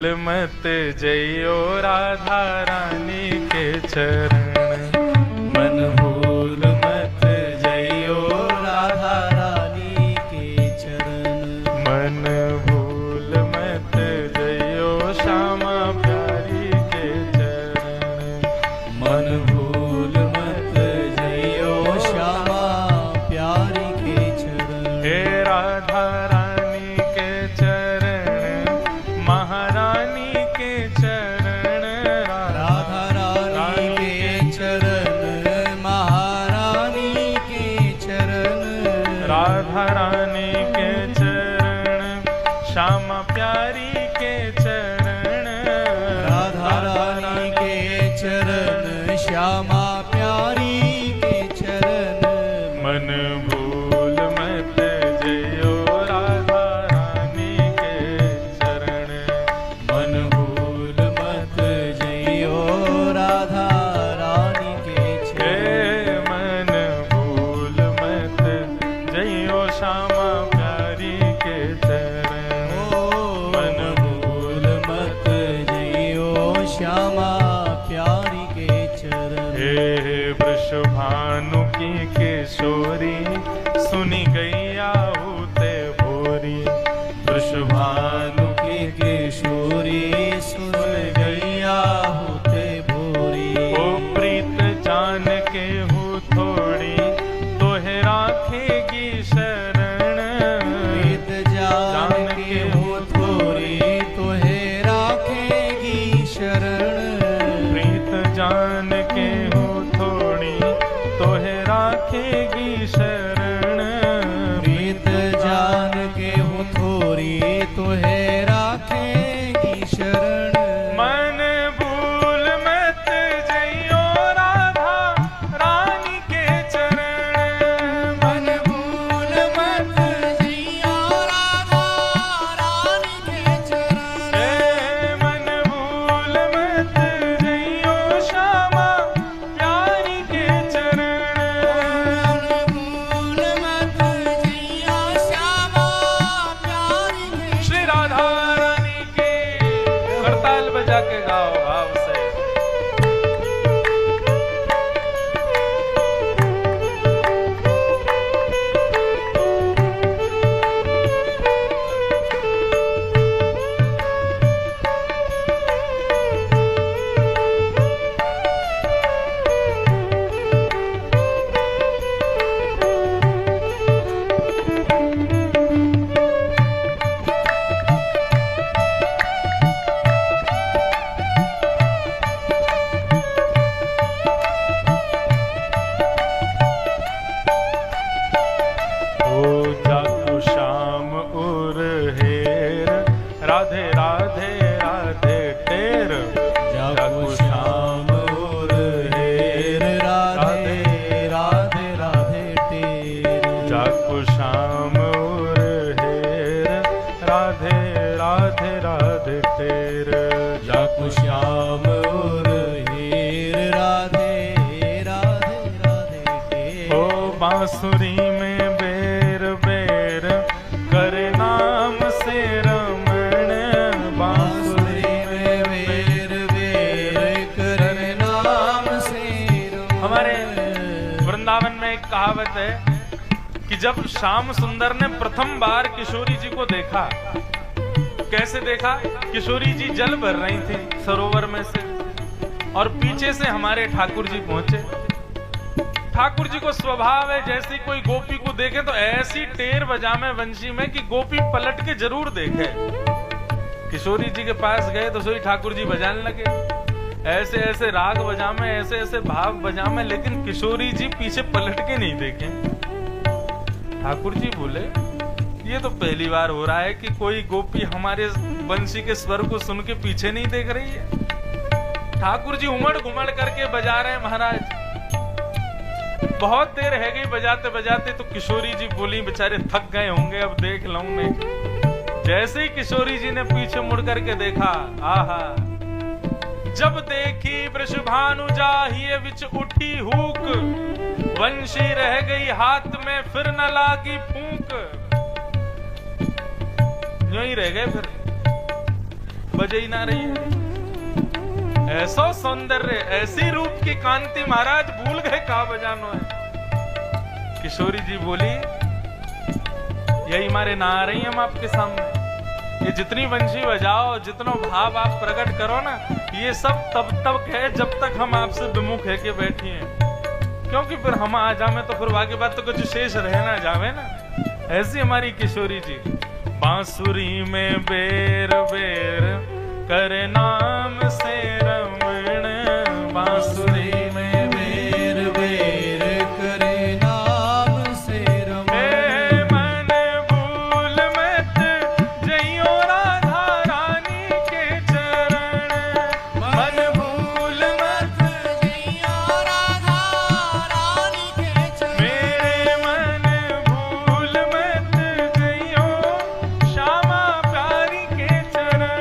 मत जइयो राधा रानी के चरण, मन भूल मत जइयो राधा रानी के चरण। मन भूल मत जइयो श्यामा प्यारी के चरण, मन भूल मत जइयो श्यामा प्यारी के चरण। हे राधा रानी के चरण, महारानी के चरण, राधा रानी के चरण, महारानी के चरण। राधा रानी के चरण, श्यामा प्यारी के चरण, राधा रानी के चरण, श्यामा प्यारी के चरण। मन भूल मत जइयो राधा रानी के चरण, मन भूल मत जइयो राधा रानी के हे चरण। मन भूल मत जइयो श्यामा प्यारी के चरण, मन भूल मत जइयो श्यामा प्यारी के चरण। हे वृषभानु की किशोरी, सुनी गैया होते भोरी, वृषभानु की किशोरी, सुन गैया होते भोरी। ओ प्रीत जान के हो थोड़ी, तोहे राखेगी शरण, प्रीत जान के हो थोड़ी, तोहे राखेगी शरण। प्रीत जान के हो थोड़ी, तोहे राखेगी शरण। प्रीत जान के हो थोड़ी, तोहे राखेगी शरण। मन भूल मत जइयो राधा रानी के चरण, मन भूल मत जइयो राधा रानी के चरण। हे मन भूल मत जइयो श्यामा प्यारी के चरण, मन भूल मत जइयो श्यामा प्यारी के। श्री राधा रानी के करताल बजा के गाओ भाव से। ओ जाको श्याम उर हेर, राधे राधे राधे टेर, जागो श्याम और हेर, राधे राधे राधे टेर। जाको श्याम उर हेर, राधे राधे राधे टेर, जागो श्याम और हेर, राधे राधे राधे टेर। ओ बांसुरी में बेर बेर, करे नाम से रमण, बांसुरी में बेर बेर करे नाम से रमण। हमारे वृंदावन में एक कहावत है कि जब श्याम सुंदर ने प्रथम बार किशोरी जी को देखा, कैसे देखा? किशोरी जी जल भर रही थी सरोवर में से, और पीछे से हमारे ठाकुर जी पहुंचे। ठाकुर जी को स्वभाव है जैसी कोई गोपी को देखे तो ऐसी टेर बजामे वंशी में कि गोपी पलट के जरूर देखे। किशोरी जी के पास गए तो सोई ठाकुर जी बजाने लगे, ऐसे ऐसे राग बजामे, ऐसे ऐसे भाव बजामे, लेकिन किशोरी जी पीछे पलट के नहीं देखे। ठाकुर जी बोले ये तो पहली बार हो रहा है कि कोई गोपी हमारे बंशी के स्वर को सुन के पीछे नहीं देख रही है। ठाकुर जी उमड़ घुमड़ करके बजा रहे हैं महाराज। बहुत देर है गई बजाते बजाते, तो किशोरी जी बोली बेचारे थक गए होंगे, अब देख लूं मैं। जैसे ही किशोरी जी ने पीछे मुड़ करके देखा, आहा, जब देखी वृषभानु जाहिए विच उठी हुक, वंशी रह गई हाथ में फिर न लागी फूंक। यूं ही रह गए फिर। बजे ही ना रही है। ऐसा सौंदर्य, ऐसी रूप की कांति महाराज भूल गए कहा बजानो है। किशोरी जी बोली यही मारे ना आ रही हम आपके सामने। ये जितनी बंशी बजाओ, जितना भाव आप प्रकट करो ना, ये सब तब तक है जब तक हम आपसे विमुख है के बैठी हैं। क्योंकि फिर हम आ जावे तो फिर बाकी बात तो कुछ शेष रह ना जावे ना। ऐसी हमारी किशोरी जी बांसुरी में बेर बेर करे नाम से रमण, बांसुरी में बेर बेर करे नाम से रमण। मन भूल मत जइयो राधा रानी के चरण, मन भूल मत जइयो राधा रानी के चरण। मेरे मन भूल मत जइयो श्यामा प्यारी के चरण,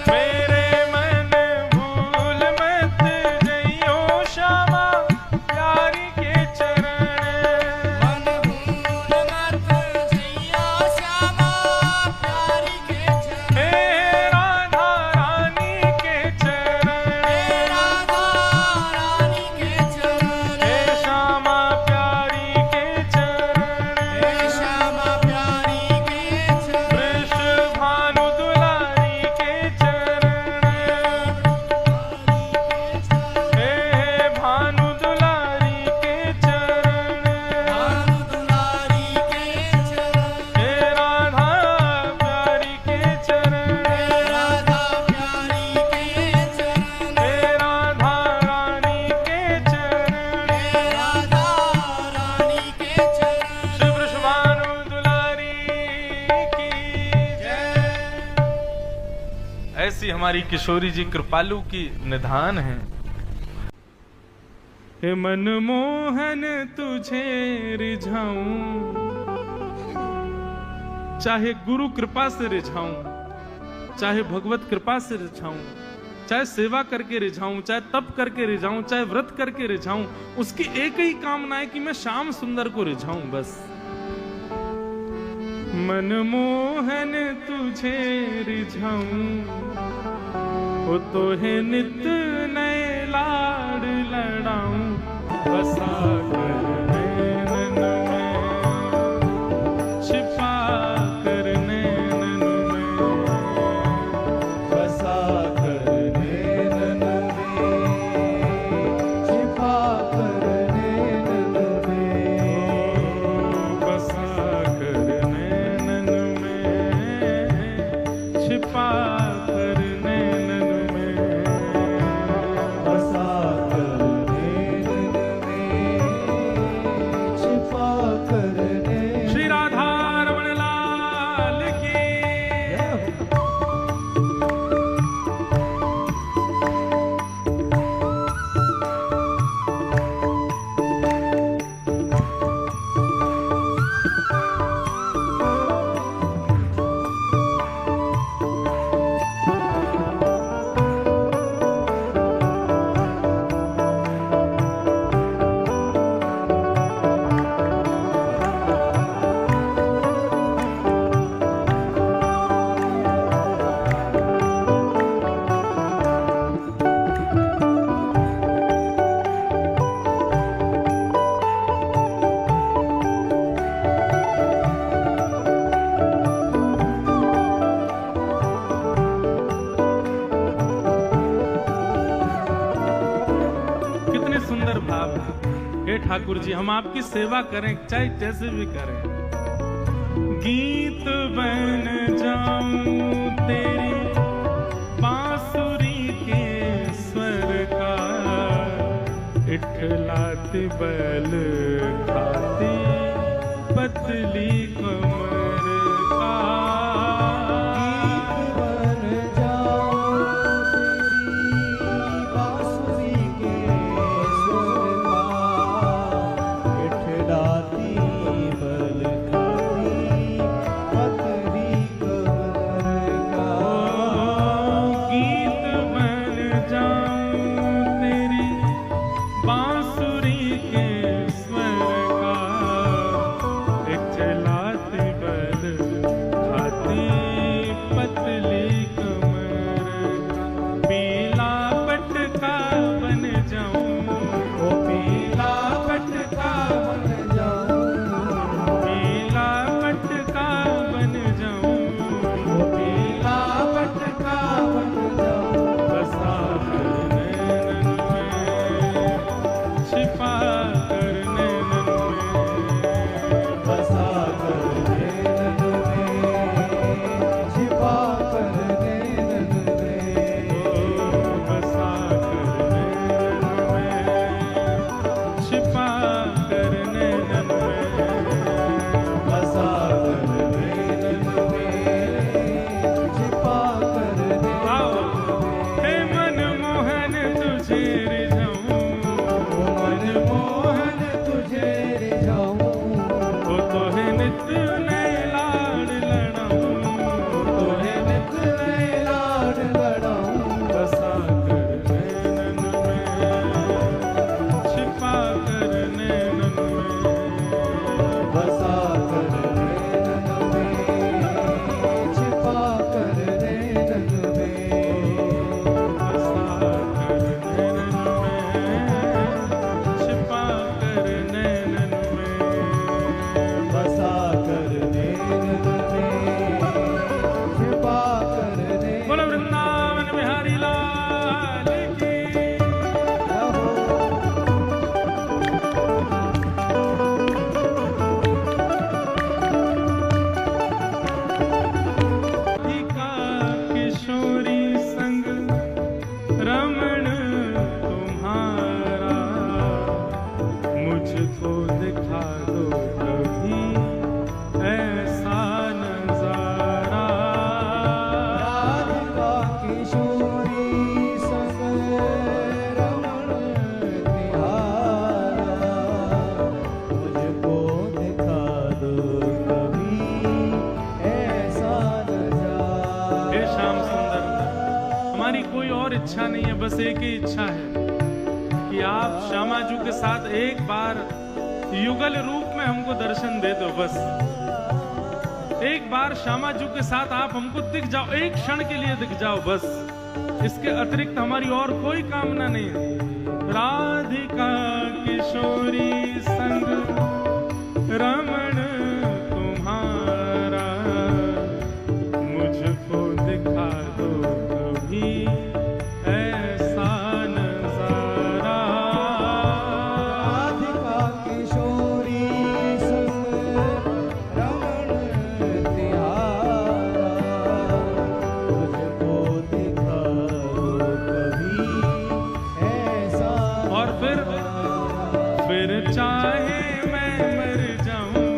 मेरे मन भूल मत जइयो श्यामा प्यारी के चरण, मन भूल मत जइयो श्यामा प्यारी के चरण। हे राधा रानी के चरण, हे राधा रानी के चरण, हे श्यामा प्यारी के चरण, हे श्यामा प्यारी के चरण। वृष भानु दुलारी के चरण, हे भानु दुलारी के चरण, भानु दुलारी के चरण। हे राधा प्यारी के चरण, हे राधा प्यारी के चरण, हे राधा रानी के चरण, हे राधा रानी के चरण। श्री वृषभानु दुलारी की जय। ऐसी हमारी किशोरी जी कृपालु की निधान है। हे मनमोहन तुझे रिझाऊं, चाहे गुरु कृपा से रिझाऊं, चाहे भगवत कृपा से रिझाऊं, चाहे सेवा करके रिझाऊं, चाहे तप करके रिझाऊं, चाहे व्रत करके रिझाऊं, उसकी एक ही कामना है कि मैं श्याम सुंदर को रिझाऊं बस। मनमोहन तुझे रिझाऊं, ओ तो है नित नए लाड़ लड़ाऊं, बसा कर नैनन में, छिपा कर नैनन में, बसा कर नैनन में, छिपा कर नैनन में, बसा कर नैनन में, छिपा कर नैनन में, बसा कर नैनन में, छिपा कर नैनन। श्री राधा रमण लाल की। कितने सुंदर भाव है। हे ठाकुर जी, हम आपकी सेवा करें चाहे जैसे भी करें। गीत बन जाऊं तेरी बांसुरी के स्वर का, इठलाती बल खाती पतली कमर का। गीत बन जाऊं तेरी बांसुरी के स्वर का, इठलाती बल खाती पतली कमर का। गीत बन जाऊं तेरी बांसुरी के स्वर का, नए लाड लड़ाऊं, तोहे नित नए लाड लड़ाऊं, बसा कर नैनन में, छिपा कर नैनन में, बसा कर नैनन में, छिपा कर नैनन में, बसा कर नैनन में, छिपा कर नैनन में, बसा कर नैनन में, छिपा कर नैनन। बोलो वृंदावन बिहारी लाल की। राधिका किशोरी संग रमण तुम्हारा, मुझको दिखा दो कभी ऐसा नजारा। राधिका किशोरी संग रमण तिहारा, मुझको दिखा दो कभी ऐसा नजारा। हे श्याम सुंदर, हमारी कोई और इच्छा नहीं है, बस एक ही इच्छा है कि आप श्यामाजू के साथ एक बार युगल रूप में हमको दर्शन दे दो। बस एक बार श्यामाजू के साथ आप हमको दिख जाओ, एक क्षण के लिए दिख जाओ, बस इसके अतिरिक्त हमारी और कोई कामना नहीं है। राधिका किशोरी संग रमण तुम्हारा, मुझको दिखा दो कभी ऐसा नजारा। राधिका किशोरी संग रमण तिहारा, मुझको दिखा दो कभी ऐसा। और फिर चाहे मैं मर जाऊं,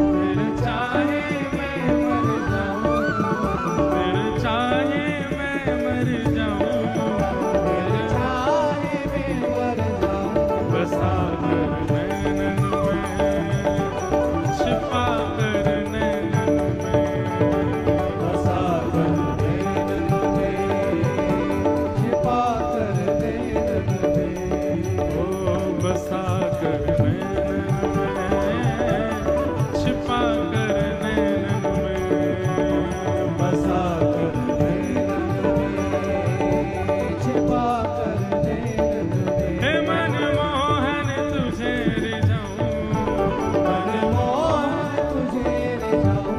फिर चाहे मैं मर जाऊं, फिर चाहे मैं मर जाऊं, फिर चाहे मैं मर जाऊं, बसा कर नैनन में, छिपा कर नैनन में, बसा कर नैनन में, छिपा कर नैनन में, ओ बसा कर नैनन में, छिपा कर नैनन में, बसा कर नैनन में, छिपा कर नैनन में। हे मनमोहन तुझे रिझाऊं, मनमोहन तुझे रिझाऊं,